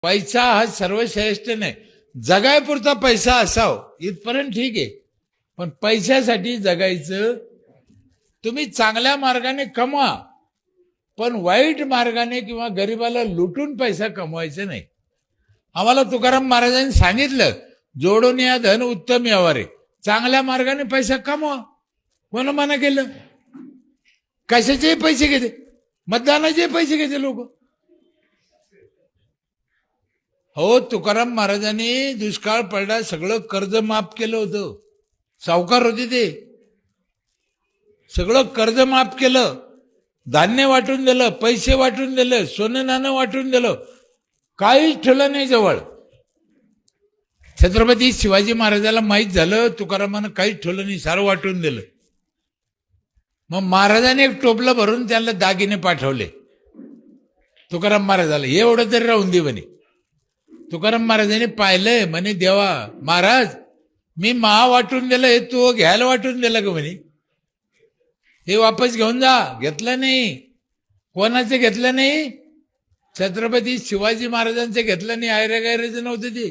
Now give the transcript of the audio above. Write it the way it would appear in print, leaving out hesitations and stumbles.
पैसा हा सर्वश्रेष्ठ नाही. जगायपुरता पैसा असावं इथपर्यंत ठीक आहे, पण पैशासाठी जगायचं. तुम्ही चांगल्या मार्गाने कमवा, पण वाईट मार्गाने किंवा गरिबाला लुटून पैसा कमवायचा नाही. आम्हाला तुकाराम महाराजांनी सांगितलं, जोडून या धन उत्तम यावारे. चांगल्या मार्गाने पैसा कमवा. कोण मना केलं? कशाचे पैसे घेते? मतदानाचे पैसे घेते लोक. हो, तुकाराम महाराजांनी दुष्काळ पडला, सगळं कर्ज माफ केलं होतं. सावकार होते ते, सगळं कर्ज माफ केलं, धान्य वाटून दिलं, पैसे वाटून दिलं, सोनं नाणं वाटून दिलं, काहीच ठेवलं नाही जवळ. छत्रपती शिवाजी महाराजाला माहीत झालं तुकारामानं काहीच ठेवलं नाही, सारं वाटून दिलं. मग महाराजाने एक टोपलं भरून त्यांना दागिने पाठवले तुकाराम महाराजाला, एवढं तरी राहून दे म्हणे. तुकाराम महाराजांनी पाहिलंय, म्हणे देवा महाराज मी महा वाटून दिलं, हे तू घ्यायला वाटून दिलं का म्हणे, हे वापस घेऊन जा. घेतलं नाही. कोणाचं घेतलं नाही? छत्रपती शिवाजी महाराजांचं घेतलं नाही. आयरे गैरेचं नव्हतं ते.